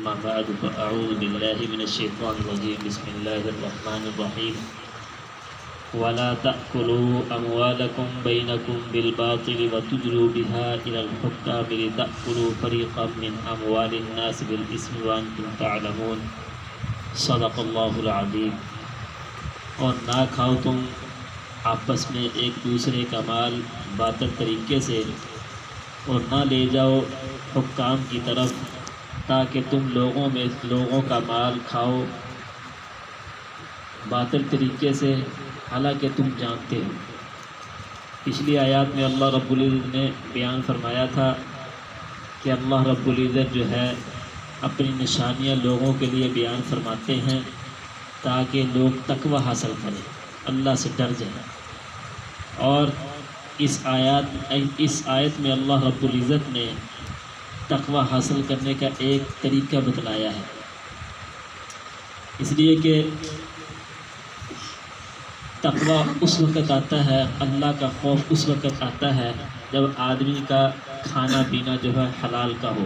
أما بعد فأعوذ بالله من الشيطان الرجيم بسم الله الرحمن الرحيم ولا تأكلوا أموالكم بينكم بالباطل وتدلوا بها إلى الحكام لتأكلوا فريقا من أموال الناس بالإثم وأنتم تعلمون صدق اللہ العظیم۔ اور نہ کھاؤ تم آپس میں ایک دوسرے کا مال باطل طریقے سے، اور نہ لے جاؤ حکام کی طرف تاکہ تم لوگوں کا مال کھاؤ باطل طریقے سے، حالانکہ تم جانتے ہو۔ پچھلی آیات میں اللہ رب العزت نے بیان فرمایا تھا کہ اللہ رب العزت جو ہے اپنی نشانیاں لوگوں کے لیے بیان فرماتے ہیں تاکہ لوگ تقوی حاصل کریں، اللہ سے ڈر جائیں۔ اور اس آیت میں اللہ رب العزت نے تقوی حاصل کرنے کا ایک طریقہ بتلایا ہے، اس لیے کہ تقوی اس وقت آتا ہے، اللہ کا خوف اس وقت آتا ہے جب آدمی کا کھانا پینا جو ہے حلال کا ہو۔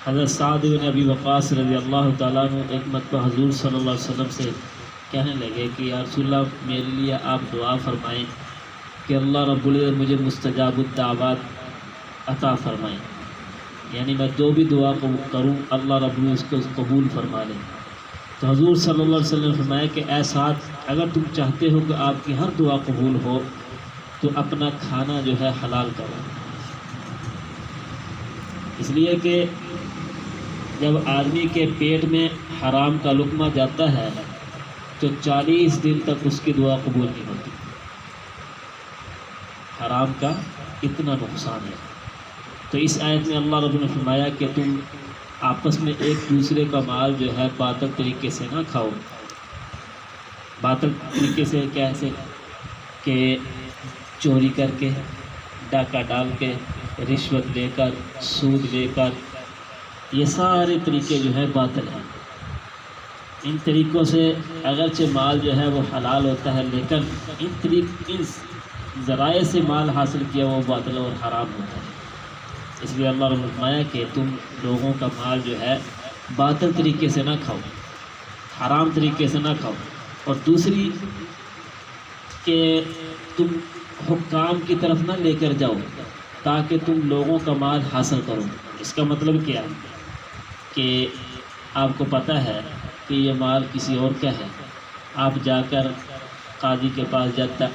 حضرت سعد بن ابی وقاص رضی اللہ تعالیٰ عنہ ایک مرتبہ حضور صلی اللہ علیہ وسلم سے کہنے لگے کہ یا رسول اللہ میرے لیے آپ دعا فرمائیں کہ اللہ رب العزت مجھے مستجاب الدعوات عطا فرمائیں، یعنی میں جو بھی دعا کروں اللہ رب العزت اس کو قبول فرما لیں۔ تو حضور صلی اللہ علیہ وسلم نے فرمایا کہ اے سعد، اگر تم چاہتے ہو کہ آپ کی ہر دعا قبول ہو تو اپنا کھانا جو ہے حلال کرو، اس لیے کہ جب آدمی کے پیٹ میں حرام کا لقمہ جاتا ہے تو 40 دن تک اس کی دعا قبول نہیں ہوتی۔ حرام کا اتنا نقصان ہے۔ تو اس آیت میں اللہ رب نے فرمایا کہ تم آپس میں ایک دوسرے کا مال جو ہے باطل طریقے سے نہ کھاؤ۔ باطل طریقے سے کیسے؟ کہ چوری کر کے، ڈاکہ ڈال کے، رشوت لے کر، سود لے کر، یہ سارے طریقے جو ہے باطل ہیں۔ ان طریقوں سے اگرچہ مال جو ہے وہ حلال ہوتا ہے، لیکن ان ذرائع سے مال حاصل کیا وہ باطل اور حرام ہوتا ہے۔ اس لیے اللہ نے فرمایا کہ تم لوگوں کا مال جو ہے باطل طریقے سے نہ کھاؤ، حرام طریقے سے نہ کھاؤ۔ اور دوسری کہ تم حکام کی طرف نہ لے کر جاؤ تاکہ تم لوگوں کا مال حاصل کرو۔ اس کا مطلب کیا ہے کہ آپ کو پتہ ہے کہ یہ مال کسی اور کا ہے، آپ جا کر قاضی کے پاس جاتا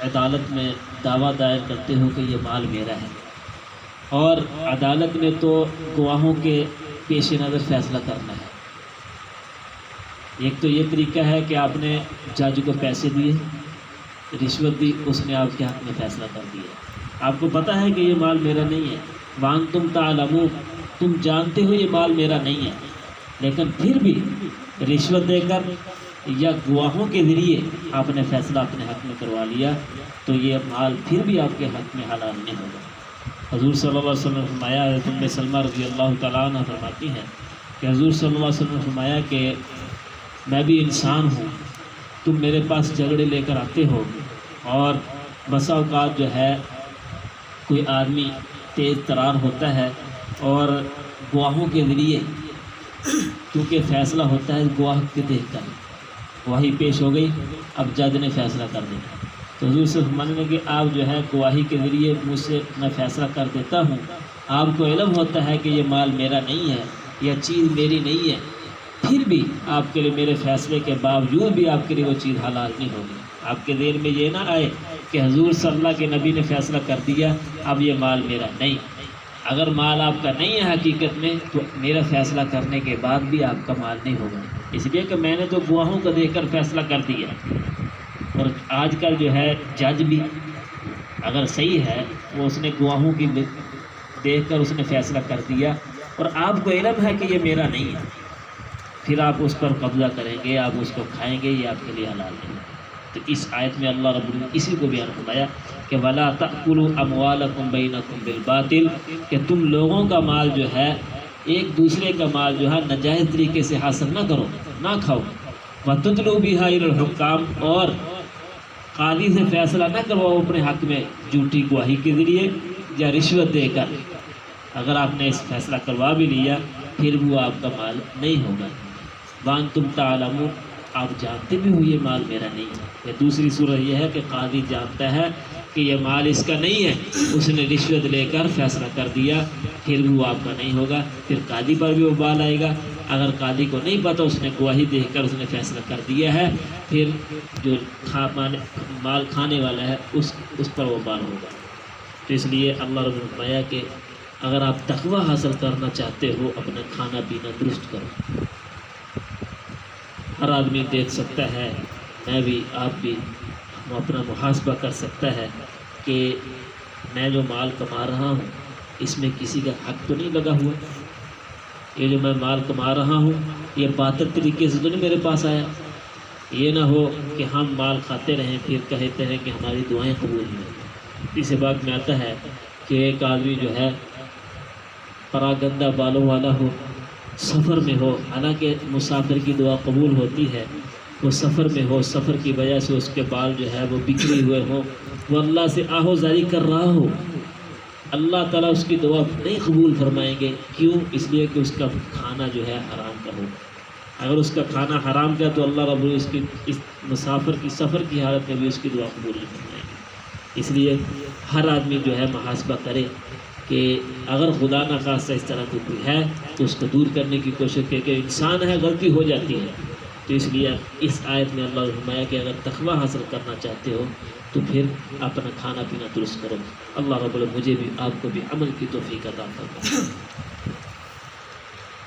عدالت میں دعویٰ دائر کرتے ہو کہ یہ مال میرا ہے، اور عدالت میں تو گواہوں کے پیش نظر فیصلہ کرنا ہے۔ ایک تو یہ طریقہ ہے کہ آپ نے جج کو پیسے دیے، رشوت دی، اس نے آپ کے حق میں فیصلہ کر دیا۔ آپ کو پتہ ہے کہ یہ مال میرا نہیں ہے، وانتم تعلمون، تم جانتے ہو یہ مال میرا نہیں ہے، لیکن پھر بھی رشوت دے کر یا گواہوں کے ذریعے آپ نے فیصلہ اپنے حق میں کروا لیا، تو یہ مال پھر بھی آپ کے حق میں حلال نہیں ہوگا۔ حضور صلی اللہ علیہ وسلم نے فرمایا، ام سلمہ رضی اللہ تعالیٰ عنہ فرماتی ہیں کہ حضور صلی اللہ علیہ وسلم نے فرمایا کہ میں بھی انسان ہوں، تم میرے پاس جھگڑے لے کر آتے ہو، اور بسا اوقات جو ہے کوئی آدمی تیز ترار ہوتا ہے اور گواہوں کے ذریعے، کیونکہ فیصلہ ہوتا ہے گواہ کے دیکھ کر، گواہی پیش ہو گئی، اب جج نے فیصلہ کر دیا۔ تو حضور سے فرمانے کہ آپ جو ہے گواہی کے ذریعے مجھ سے میں فیصلہ کر دیتا ہوں، آپ کو علم ہوتا ہے کہ یہ مال میرا نہیں ہے، یہ چیز میری نہیں ہے، پھر بھی آپ کے لیے میرے فیصلے کے باوجود بھی آپ کے لیے وہ چیز حلال نہیں ہوگی۔ آپ کے ذہن میں یہ نہ آئے کہ حضور صلی اللہ کے نبی نے فیصلہ کر دیا اب یہ مال میرا نہیں۔ اگر مال آپ کا نہیں ہے حقیقت میں تو میرا فیصلہ کرنے کے بعد بھی آپ کا مال نہیں ہوگا، اس لیے کہ میں نے تو گواہوں کو دیکھ کر فیصلہ کر دیا۔ اور آج کل جو ہے جج بھی اگر صحیح ہے، وہ اس نے گواہوں کی دیکھ کر اس نے فیصلہ کر دیا، اور آپ کو علم ہے کہ یہ میرا نہیں ہے، پھر آپ اس پر قبضہ کریں گے، آپ اس کو کھائیں گے، یہ آپ کے لیے حلال نہیں ہے۔ تو اس آیت میں اللہ رب العزت اسی کو بیان فرمایا کہ وَلَا تَأْكُلُوا أَمْوَالَكُمْ بَيْنَكُمْ بِالْبَاطِلِ، کہ تم لوگوں کا مال جو ہے، ایک دوسرے کا مال جو ہے ناجائز طریقے سے حاصل نہ کرو، نہ کھاؤ۔ وَتُدْلُوا بِهَا إِلَى الْحُكَّامِ، اور قاضی سے فیصلہ نہ کرواؤ اپنے حق میں جھوٹی گواہی کے ذریعے یا رشوت دے کر۔ اگر آپ نے اس فیصلہ کروا بھی لیا پھر وہ آپ کا مال نہیں ہوگا۔ وانتم تعلمون، آپ جانتے بھی ہو یہ مال میرا نہیں ہے۔ یا دوسری صورت یہ ہے کہ قاضی جانتا ہے کہ یہ مال اس کا نہیں ہے، اس نے رشوت لے کر فیصلہ کر دیا، پھر بھی وہ آپ کا نہیں ہوگا، پھر قاضی پر بھی وبال آئے گا۔ اگر قاضی کو نہیں پتہ، اس نے گواہی دے کر اس نے فیصلہ کر دیا ہے، پھر جو مال کھانے والا ہے اس پر وبال ہوگا۔ تو اس لیے اللہ رب نے فرمایا کہ اگر آپ تقوی حاصل کرنا چاہتے ہو، اپنا کھانا پینا درست کرو۔ ہر آدمی دیکھ سکتا ہے، میں بھی، آپ بھی، ہم اپنا محاسبہ کر سکتا ہے کہ میں جو مال کما رہا ہوں اس میں کسی کا حق تو نہیں لگا ہوا۔ یہ جو میں مال کما رہا ہوں یہ باطل طریقے سے تو نہیں میرے پاس آیا۔ یہ نہ ہو کہ ہم مال کھاتے رہیں پھر کہتے ہیں کہ ہماری دعائیں قبول نہیں ہوتی۔ اسی بات میں آتا ہے کہ ایک آدمی جو ہے پراگندہ بالوں والا ہو، سفر میں ہو، حالانکہ مسافر کی دعا قبول ہوتی ہے، وہ سفر میں ہو، سفر کی وجہ سے اس کے بال جو ہے وہ بکھرے ہوئے ہوں، وہ اللہ سے آہوزاری کر رہا ہو، اللہ تعالیٰ اس کی دعا نہیں قبول فرمائیں گے۔ کیوں؟ اس لیے کہ اس کا کھانا جو ہے حرام کا ہو۔ اگر اس کا کھانا حرام کا تو اللہ رب اس مسافر کی سفر کی حالت میں بھی اس کی دعا قبول نہیں فرمائیں گے۔ اس لیے ہر آدمی جو ہے محاسبہ کرے کہ اگر خدا نخواستہ اس طرح کی کوئی ہے تو اس کو دور کرنے کی کوشش کرے، کہ انسان ہے، غلطی ہو جاتی ہے۔ تو اس لیے اس آیت میں اللہ نے فرمایا کہ اگر تقوی حاصل کرنا چاہتے ہو تو پھر اپنا کھانا پینا درست کرو۔ اللہ رب العالمین مجھے بھی آپ کو بھی عمل کی توفیق عطا فرمائے۔